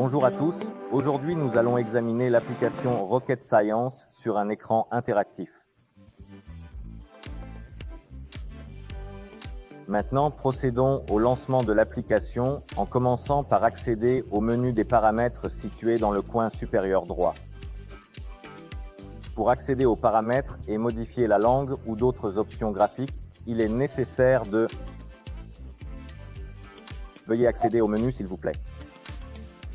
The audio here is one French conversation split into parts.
Bonjour à tous, aujourd'hui nous allons examiner l'application Rocket Science sur un écran interactif. Maintenant, procédons au lancement de l'application en commençant par accéder au menu des paramètres situé dans le coin supérieur droit. Pour accéder aux paramètres et modifier la langue ou d'autres options graphiques, il est nécessaire de... Veuillez accéder au menu s'il vous plaît.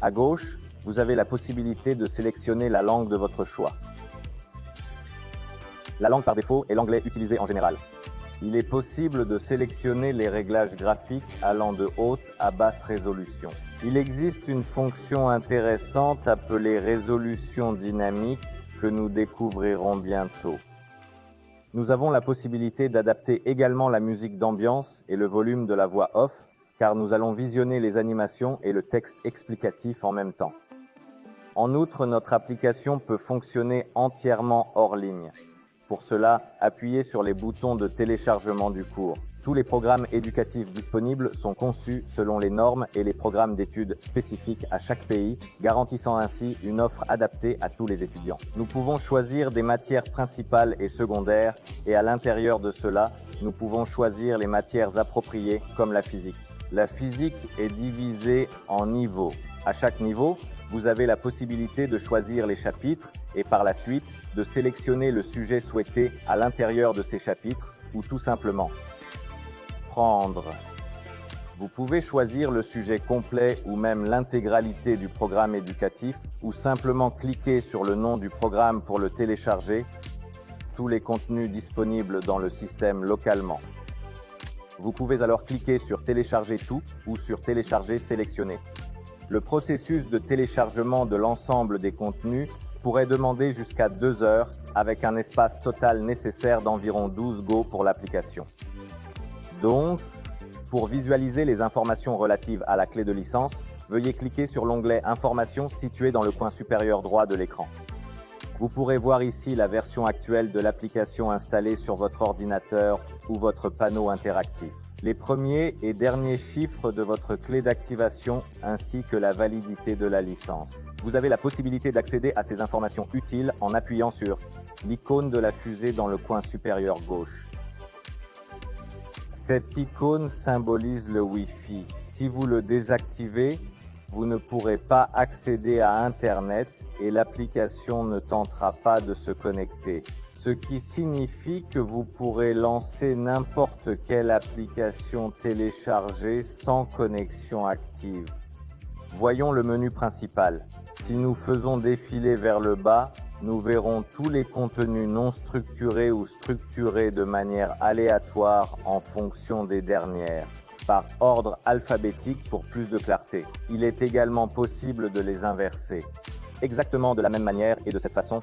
À gauche, vous avez la possibilité de sélectionner la langue de votre choix. La langue par défaut est l'anglais utilisé en général. Il est possible de sélectionner les réglages graphiques allant de haute à basse résolution. Il existe une fonction intéressante appelée résolution dynamique que nous découvrirons bientôt. Nous avons la possibilité d'adapter également la musique d'ambiance et le volume de la voix off, car nous allons visionner les animations et le texte explicatif en même temps. En outre, notre application peut fonctionner entièrement hors ligne. Pour cela, appuyez sur les boutons de téléchargement du cours. Tous les programmes éducatifs disponibles sont conçus selon les normes et les programmes d'études spécifiques à chaque pays, garantissant ainsi une offre adaptée à tous les étudiants. Nous pouvons choisir des matières principales et secondaires, et à l'intérieur de cela, nous pouvons choisir les matières appropriées comme la physique. La physique est divisée en niveaux. À chaque niveau, vous avez la possibilité de choisir les chapitres et par la suite de sélectionner le sujet souhaité à l'intérieur de ces chapitres ou tout simplement prendre. Vous pouvez choisir le sujet complet ou même l'intégralité du programme éducatif ou simplement cliquer sur le nom du programme pour le télécharger. Tous les contenus disponibles dans le système localement. Vous pouvez alors cliquer sur télécharger tout ou sur télécharger sélectionné. Le processus de téléchargement de l'ensemble des contenus pourrait demander jusqu'à 2 heures avec un espace total nécessaire d'environ 12 Go pour l'application. Donc, pour visualiser les informations relatives à la clé de licence, veuillez cliquer sur l'onglet Informations situé dans le coin supérieur droit de l'écran. Vous pourrez voir ici la version actuelle de l'application installée sur votre ordinateur ou votre panneau interactif. Les premiers et derniers chiffres de votre clé d'activation ainsi que la validité de la licence. Vous avez la possibilité d'accéder à ces informations utiles en appuyant sur l'icône de la fusée dans le coin supérieur gauche. Cette icône symbolise le Wi-Fi. Si vous le désactivez, vous ne pourrez pas accéder à Internet et l'application ne tentera pas de se connecter. Ce qui signifie que vous pourrez lancer n'importe quelle application téléchargée sans connexion active. Voyons le menu principal. Si nous faisons défiler vers le bas, nous verrons tous les contenus non structurés ou structurés de manière aléatoire en fonction des dernières, par ordre alphabétique pour plus de clarté. Il est également possible de les inverser. Exactement de la même manière et de cette façon,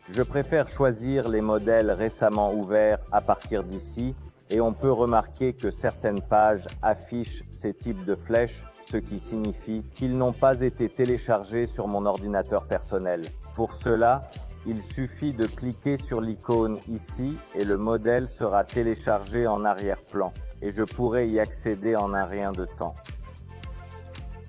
je préfère choisir les modèles récemment ouverts à partir d'ici et on peut remarquer que certaines pages affichent ces types de flèches, ce qui signifie qu'ils n'ont pas été téléchargés sur mon ordinateur personnel. Pour cela, il suffit de cliquer sur l'icône ici et le modèle sera téléchargé en arrière-plan et je pourrai y accéder en un rien de temps.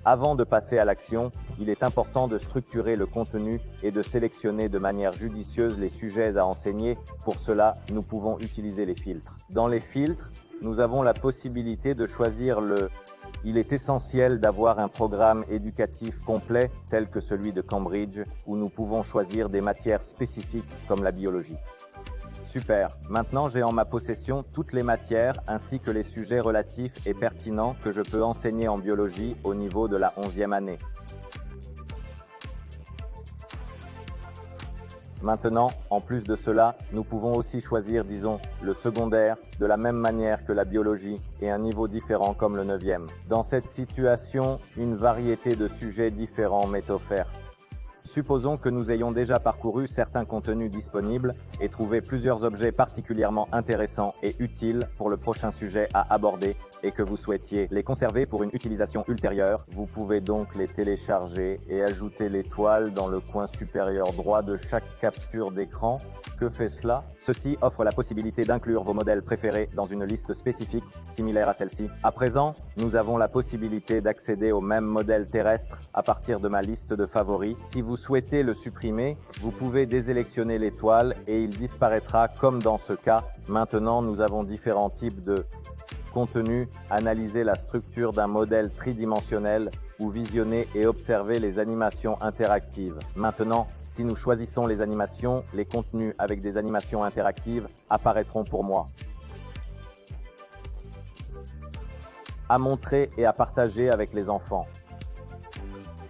Avant de passer à l'action, il est important de structurer le contenu et de sélectionner de manière judicieuse les sujets à enseigner. Pour cela, nous pouvons utiliser les filtres. Dans les filtres, nous avons la possibilité de choisir le... Il est essentiel d'avoir un programme éducatif complet tel que celui de Cambridge où nous pouvons choisir des matières spécifiques comme la biologie. Super, maintenant j'ai en ma possession toutes les matières ainsi que les sujets relatifs et pertinents que je peux enseigner en biologie au niveau de la 11e année. Maintenant, en plus de cela, nous pouvons aussi choisir, disons, le secondaire de la même manière que la biologie et un niveau différent comme le 9e. Dans cette situation, une variété de sujets différents m'est offerte. Supposons que nous ayons déjà parcouru certains contenus disponibles et trouvé plusieurs objets particulièrement intéressants et utiles pour le prochain sujet à aborder et que vous souhaitiez les conserver pour une utilisation ultérieure, vous pouvez donc les télécharger et ajouter l'étoile dans le coin supérieur droit de chaque capture d'écran. Que fait cela? Ceci offre la possibilité d'inclure vos modèles préférés dans une liste spécifique similaire à celle-ci. À présent, nous avons la possibilité d'accéder au même modèle terrestre à partir de ma liste de favoris. Si vous souhaitez le supprimer, vous pouvez désélectionner l'étoile et il disparaîtra comme dans ce cas. Maintenant, nous avons différents types de contenu, analyser la structure d'un modèle tridimensionnel ou visionner et observer les animations interactives. Maintenant, si nous choisissons les animations, les contenus avec des animations interactives apparaîtront pour moi. À montrer et à partager avec les enfants.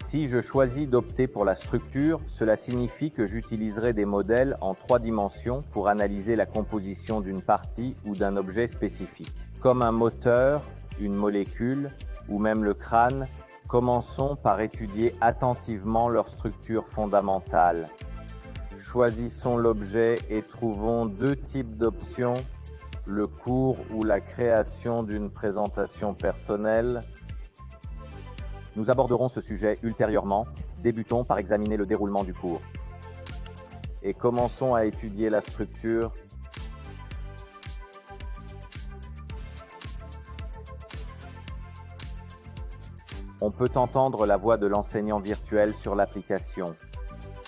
Si je choisis d'opter pour la structure, cela signifie que j'utiliserai des modèles en 3 dimensions pour analyser la composition d'une partie ou d'un objet spécifique. Comme un moteur, une molécule ou même le crâne, commençons par étudier attentivement leur structure fondamentale. Choisissons l'objet et trouvons 2 types d'options, le cours ou la création d'une présentation personnelle. Nous aborderons ce sujet ultérieurement. Débutons par examiner le déroulement du cours. Et commençons à étudier la structure. On peut entendre la voix de l'enseignant virtuel sur l'application,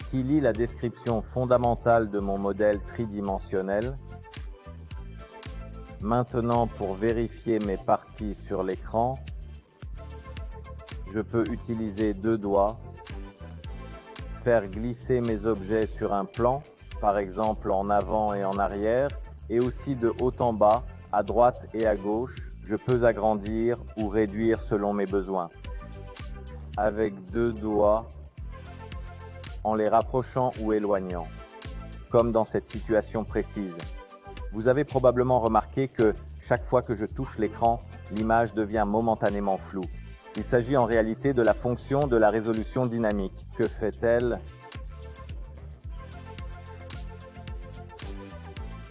qui lit la description fondamentale de mon modèle tridimensionnel. Maintenant, pour vérifier mes parties sur l'écran, je peux utiliser 2 doigts, faire glisser mes objets sur un plan, par exemple en avant et en arrière, et aussi de haut en bas, à droite et à gauche. Je peux agrandir ou réduire selon mes besoins. Avec 2 doigts, en les rapprochant ou éloignant, comme dans cette situation précise. Vous avez probablement remarqué que chaque fois que je touche l'écran, l'image devient momentanément floue. Il s'agit en réalité de la fonction de la résolution dynamique. Que fait-elle?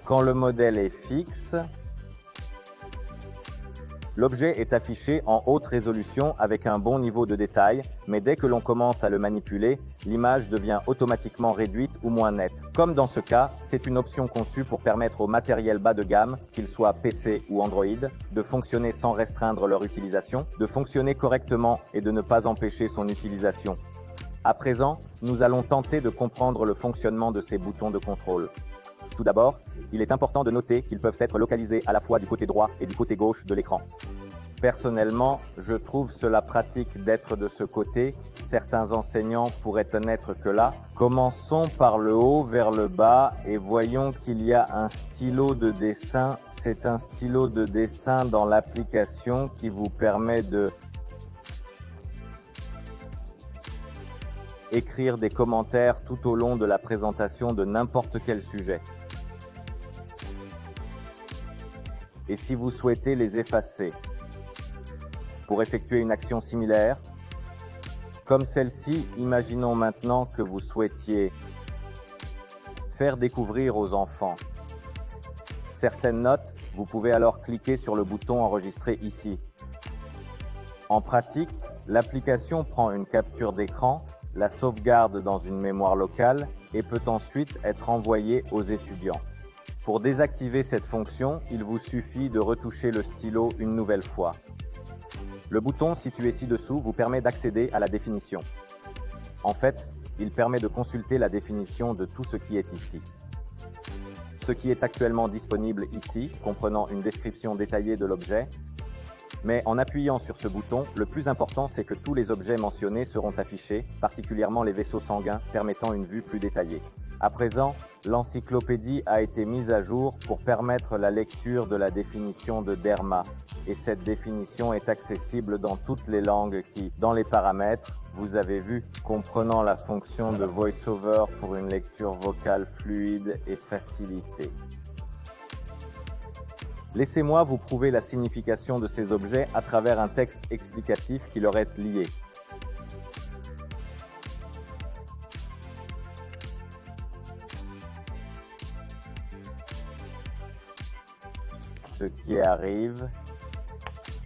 Quand le modèle est fixe, l'objet est affiché en haute résolution avec un bon niveau de détail, mais dès que l'on commence à le manipuler, l'image devient automatiquement réduite ou moins nette. Comme dans ce cas, c'est une option conçue pour permettre au matériel bas de gamme, qu'il soit PC ou Android, de fonctionner sans restreindre leur utilisation, de fonctionner correctement et de ne pas empêcher son utilisation. À présent, nous allons tenter de comprendre le fonctionnement de ces boutons de contrôle. Tout d'abord, il est important de noter qu'ils peuvent être localisés à la fois du côté droit et du côté gauche de l'écran. Personnellement, je trouve cela pratique d'être de ce côté. Certains enseignants pourraient n'être que là. Commençons par le haut vers le bas et voyons qu'il y a un stylo de dessin. C'est un stylo de dessin dans l'application qui vous permet de écrire des commentaires tout au long de la présentation de n'importe quel sujet. Et si vous souhaitez les effacer, pour effectuer une action similaire, comme celle-ci, imaginons maintenant que vous souhaitiez faire découvrir aux enfants certaines notes, vous pouvez alors cliquer sur le bouton enregistrer ici. En pratique, l'application prend une capture d'écran, la sauvegarde dans une mémoire locale et peut ensuite être envoyée aux étudiants. Pour désactiver cette fonction, il vous suffit de retoucher le stylo une nouvelle fois. Le bouton situé ci-dessous vous permet d'accéder à la définition. En fait, il permet de consulter la définition de tout ce qui est ici. Ce qui est actuellement disponible ici, comprenant une description détaillée de l'objet. Mais en appuyant sur ce bouton, le plus important c'est que tous les objets mentionnés seront affichés, particulièrement les vaisseaux sanguins, permettant une vue plus détaillée. À présent, l'encyclopédie a été mise à jour pour permettre la lecture de la définition de derma. Et cette définition est accessible dans toutes les langues qui, dans les paramètres, vous avez vu, comprenant la fonction de VoiceOver pour une lecture vocale fluide et facilitée. Laissez-moi vous prouver la signification de ces objets à travers un texte explicatif qui leur est lié. Ce qui arrive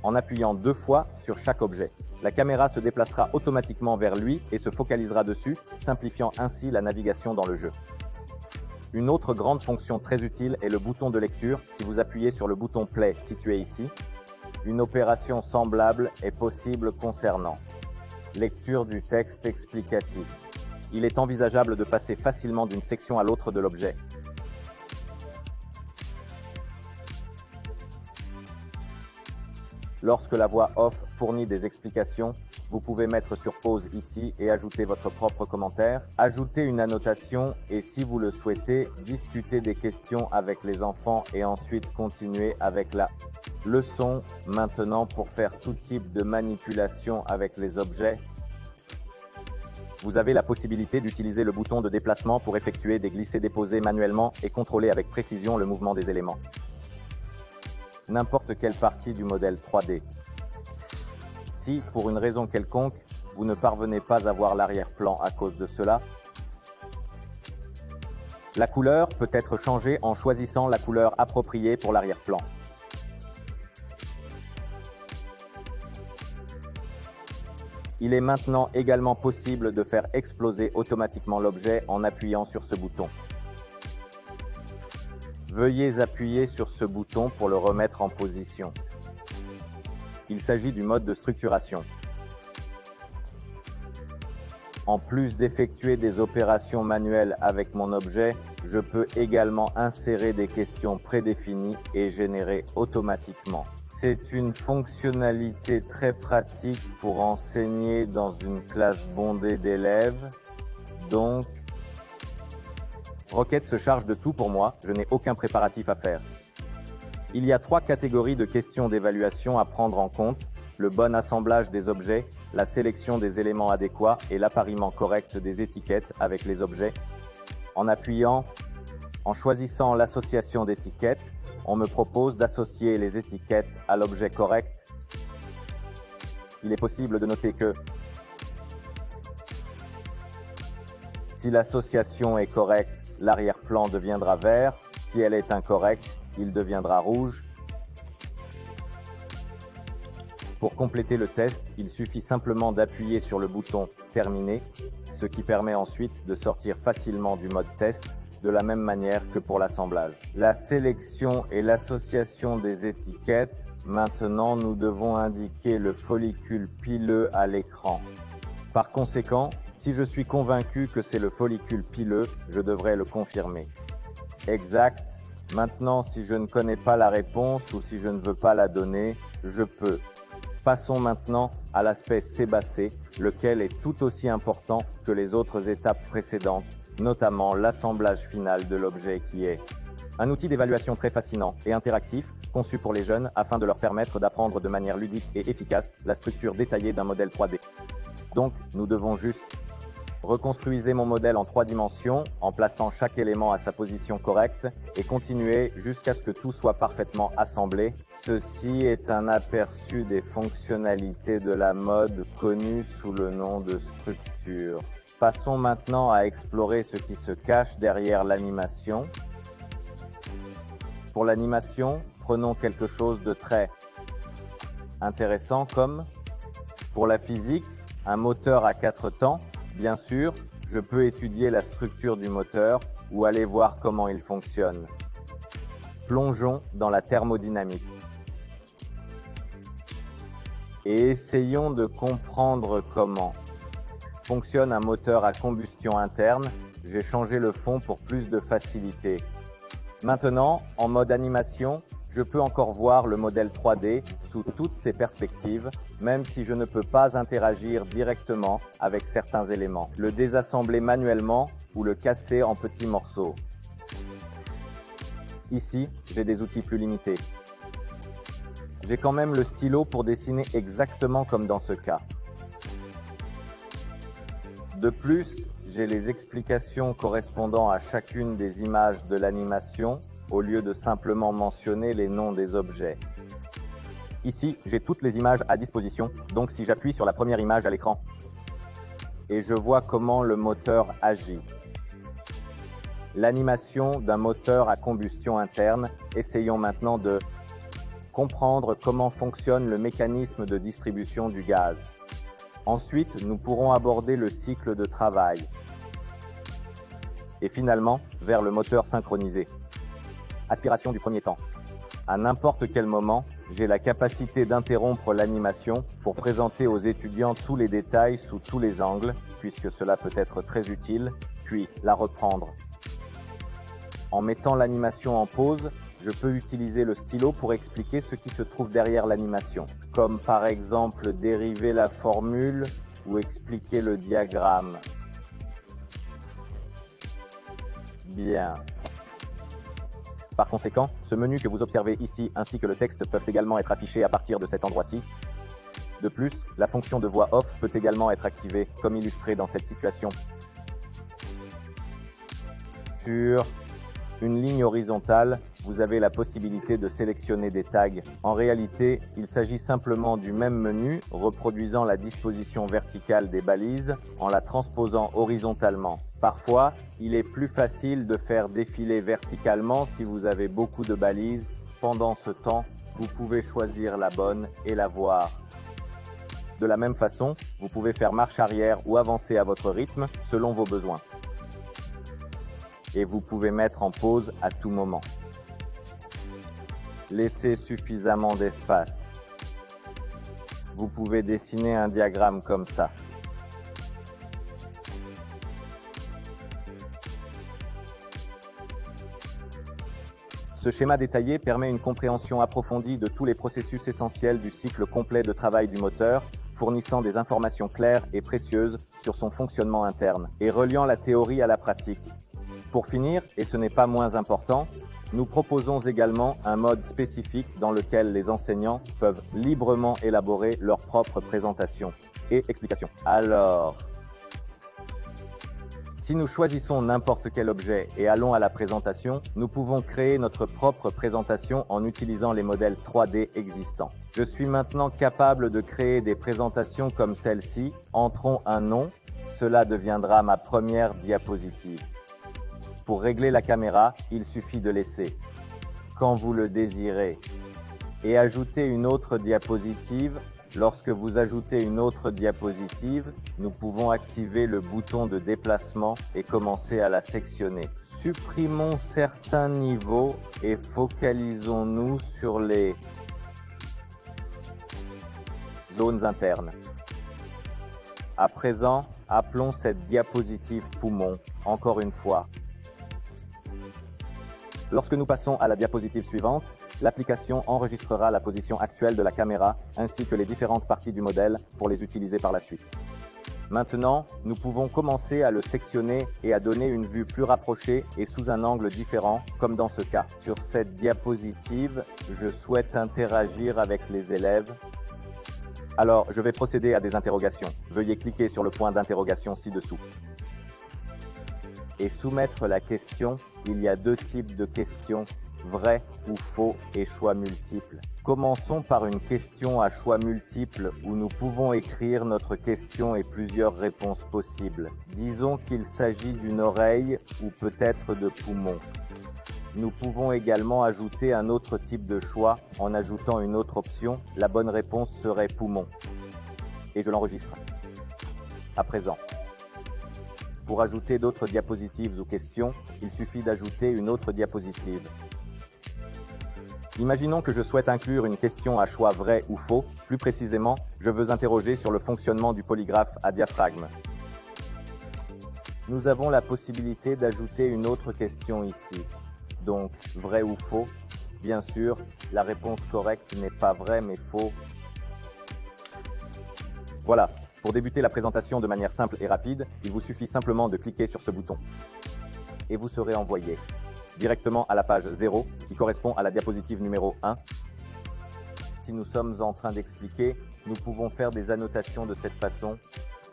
en appuyant 2 fois sur chaque objet. La caméra se déplacera automatiquement vers lui et se focalisera dessus, simplifiant ainsi la navigation dans le jeu. Une autre grande fonction très utile est le bouton de lecture. Si vous appuyez sur le bouton Play situé ici, une opération semblable est possible concernant lecture du texte explicatif. Il est envisageable de passer facilement d'une section à l'autre de l'objet. Lorsque la voix off fournit des explications, vous pouvez mettre sur pause ici et ajouter votre propre commentaire, ajouter une annotation et si vous le souhaitez, discuter des questions avec les enfants et ensuite continuer avec la leçon. Maintenant, pour faire tout type de manipulation avec les objets, vous avez la possibilité d'utiliser le bouton de déplacement pour effectuer des glissés-déposés manuellement et contrôler avec précision le mouvement des éléments. N'importe quelle partie du modèle 3D. Si, pour une raison quelconque, vous ne parvenez pas à voir l'arrière-plan à cause de cela, la couleur peut être changée en choisissant la couleur appropriée pour l'arrière-plan. Il est maintenant également possible de faire exploser automatiquement l'objet en appuyant sur ce bouton. Veuillez appuyer sur ce bouton pour le remettre en position. Il s'agit du mode de structuration. En plus d'effectuer des opérations manuelles avec mon objet, je peux également insérer des questions prédéfinies et générer automatiquement. C'est une fonctionnalité très pratique pour enseigner dans une classe bondée d'élèves. Donc, Rocket se charge de tout pour moi, je n'ai aucun préparatif à faire. Il y a 3 catégories de questions d'évaluation à prendre en compte: le bon assemblage des objets, la sélection des éléments adéquats et l'appariement correct des étiquettes avec les objets. En choisissant l'association d'étiquettes, on me propose d'associer les étiquettes à l'objet correct. Il est possible de noter que si l'association est correcte, l'arrière-plan deviendra vert. Si elle est incorrecte, il deviendra rouge. Pour compléter le test, il suffit simplement d'appuyer sur le bouton « Terminer », ce qui permet ensuite de sortir facilement du mode test, de la même manière que pour l'assemblage. La sélection et l'association des étiquettes. Maintenant, nous devons indiquer le follicule pileux à l'écran. Par conséquent, si je suis convaincu que c'est le follicule pileux, je devrais le confirmer. Exact. Maintenant, si je ne connais pas la réponse ou si je ne veux pas la donner, je peux. Passons maintenant à l'aspect sébacé, lequel est tout aussi important que les autres étapes précédentes, notamment l'assemblage final de l'objet qui est un outil d'évaluation très fascinant et interactif, conçu pour les jeunes afin de leur permettre d'apprendre de manière ludique et efficace la structure détaillée d'un modèle 3D. Donc, nous devons juste reconstruire mon modèle en 3 dimensions en plaçant chaque élément à sa position correcte et continuer jusqu'à ce que tout soit parfaitement assemblé. Ceci est un aperçu des fonctionnalités de la mode connue sous le nom de structure. Passons maintenant à explorer ce qui se cache derrière l'animation. Pour l'animation, prenons quelque chose de très intéressant comme, pour la physique, un moteur à 4 temps. Bien sûr, je peux étudier la structure du moteur ou aller voir comment il fonctionne. Plongeons dans la thermodynamique. Et essayons de comprendre comment fonctionne un moteur à combustion interne. J'ai changé le fond pour plus de facilité. Maintenant, en mode animation, je peux encore voir le modèle 3D sous toutes ses perspectives, même si je ne peux pas interagir directement avec certains éléments, le désassembler manuellement ou le casser en petits morceaux. Ici, j'ai des outils plus limités. J'ai quand même le stylo pour dessiner exactement comme dans ce cas. De plus, j'ai les explications correspondant à chacune des images de l'animation, au lieu de simplement mentionner les noms des objets. Ici, j'ai toutes les images à disposition, donc si j'appuie sur la première image à l'écran, et je vois comment le moteur agit. L'animation d'un moteur à combustion interne, essayons maintenant de comprendre comment fonctionne le mécanisme de distribution du gaz. Ensuite, nous pourrons aborder le cycle de travail. Et finalement, vers le moteur synchronisé. Aspiration du premier temps. À n'importe quel moment, j'ai la capacité d'interrompre l'animation pour présenter aux étudiants tous les détails sous tous les angles, puisque cela peut être très utile, puis la reprendre. En mettant l'animation en pause, je peux utiliser le stylo pour expliquer ce qui se trouve derrière l'animation, comme par exemple dériver la formule ou expliquer le diagramme. Bien. Par conséquent, ce menu que vous observez ici ainsi que le texte peuvent également être affichés à partir de cet endroit-ci. De plus, la fonction de voix off peut également être activée, comme illustré dans cette situation. Sur une ligne horizontale, vous avez la possibilité de sélectionner des tags. En réalité, il s'agit simplement du même menu, reproduisant la disposition verticale des balises en la transposant horizontalement. Parfois, il est plus facile de faire défiler verticalement si vous avez beaucoup de balises. Pendant ce temps, vous pouvez choisir la bonne et la voir. De la même façon, vous pouvez faire marche arrière ou avancer à votre rythme selon vos besoins. Et vous pouvez mettre en pause à tout moment. Laissez suffisamment d'espace. Vous pouvez dessiner un diagramme comme ça. Ce schéma détaillé permet une compréhension approfondie de tous les processus essentiels du cycle complet de travail du moteur, fournissant des informations claires et précieuses sur son fonctionnement interne et reliant la théorie à la pratique. Pour finir, et ce n'est pas moins important, nous proposons également un mode spécifique dans lequel les enseignants peuvent librement élaborer leur propre présentation et explication. Alors, si nous choisissons n'importe quel objet et allons à la présentation, nous pouvons créer notre propre présentation en utilisant les modèles 3D existants. Je suis maintenant capable de créer des présentations comme celle-ci. Entrons un nom, cela deviendra ma première diapositive. Pour régler la caméra, il suffit de laisser, quand vous le désirez, et ajouter une autre diapositive. Lorsque vous ajoutez une autre diapositive, nous pouvons activer le bouton de déplacement et commencer à la sectionner. Supprimons certains niveaux et focalisons-nous sur les zones internes. À présent, appelons cette diapositive poumon, encore une fois. Lorsque nous passons à la diapositive suivante, l'application enregistrera la position actuelle de la caméra ainsi que les différentes parties du modèle pour les utiliser par la suite. Maintenant, nous pouvons commencer à le sectionner et à donner une vue plus rapprochée et sous un angle différent, comme dans ce cas. Sur cette diapositive, je souhaite interagir avec les élèves. Alors, je vais procéder à des interrogations. Veuillez cliquer sur le point d'interrogation ci-dessous. Et soumettre la question. Il y a deux types de questions, vrai ou faux et choix multiples. Commençons par une question à choix multiples où nous pouvons écrire notre question et plusieurs réponses possibles. Disons qu'il s'agit d'une oreille ou peut-être de poumon. Nous pouvons également ajouter un autre type de choix en ajoutant une autre option. La bonne réponse serait poumon. Et je l'enregistre. À présent. Pour ajouter d'autres diapositives ou questions, il suffit d'ajouter une autre diapositive. Imaginons que je souhaite inclure une question à choix vrai ou faux. Plus précisément, je veux interroger sur le fonctionnement du polygraphe à diaphragme. Nous avons la possibilité d'ajouter une autre question ici. Donc, vrai ou faux? Bien sûr, la réponse correcte n'est pas vrai mais faux. Voilà. Pour débuter la présentation de manière simple et rapide, il vous suffit simplement de cliquer sur ce bouton. Et vous serez envoyé directement à la page 0 qui correspond à la diapositive numéro 1. Si nous sommes en train d'expliquer, nous pouvons faire des annotations de cette façon.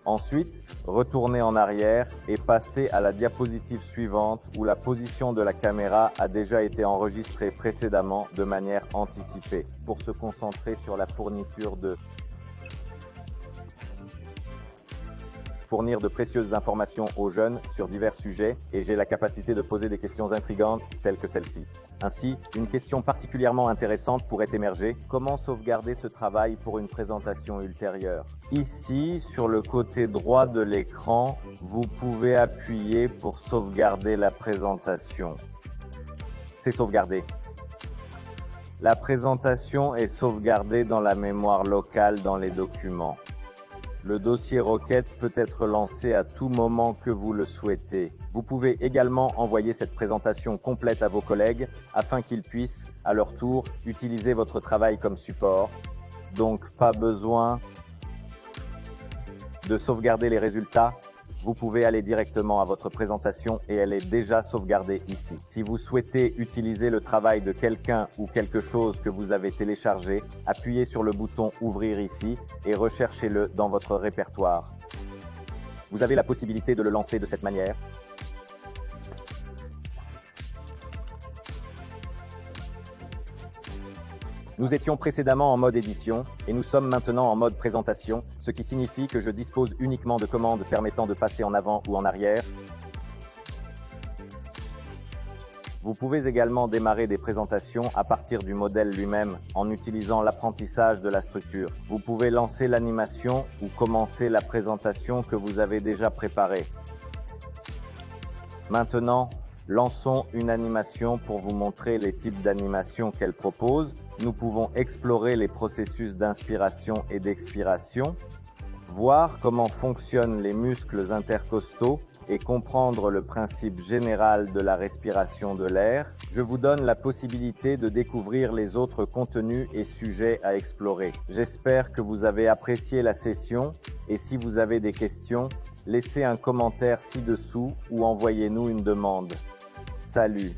Ensuite, retourner en arrière et passer à la diapositive suivante où la position de la caméra a déjà été enregistrée précédemment de manière anticipée pour se concentrer sur la fourniture de fournir de précieuses informations aux jeunes sur divers sujets et j'ai la capacité de poser des questions intrigantes telles que celle-ci. Ainsi, une question particulièrement intéressante pourrait émerger. Comment sauvegarder ce travail pour une présentation ultérieure? Ici, sur le côté droit de l'écran, vous pouvez appuyer pour sauvegarder la présentation. C'est sauvegardé. La présentation est sauvegardée dans la mémoire locale dans les documents. Le dossier requête peut être lancé à tout moment que vous le souhaitez. Vous pouvez également envoyer cette présentation complète à vos collègues afin qu'ils puissent, à leur tour, utiliser votre travail comme support. Donc, pas besoin de sauvegarder les résultats. Vous pouvez aller directement à votre présentation et elle est déjà sauvegardée ici. Si vous souhaitez utiliser le travail de quelqu'un ou quelque chose que vous avez téléchargé, appuyez sur le bouton « Ouvrir » ici et recherchez-le dans votre répertoire. Vous avez la possibilité de le lancer de cette manière. Nous étions précédemment en mode édition et nous sommes maintenant en mode présentation, ce qui signifie que je dispose uniquement de commandes permettant de passer en avant ou en arrière. Vous pouvez également démarrer des présentations à partir du modèle lui-même en utilisant l'apprentissage de la structure. Vous pouvez lancer l'animation ou commencer la présentation que vous avez déjà préparée. Maintenant, lançons une animation pour vous montrer les types d'animations qu'elle propose. Nous pouvons explorer les processus d'inspiration et d'expiration, voir comment fonctionnent les muscles intercostaux et comprendre le principe général de la respiration de l'air. Je vous donne la possibilité de découvrir les autres contenus et sujets à explorer. J'espère que vous avez apprécié la session et si vous avez des questions, laissez un commentaire ci-dessous ou envoyez-nous une demande. Salut!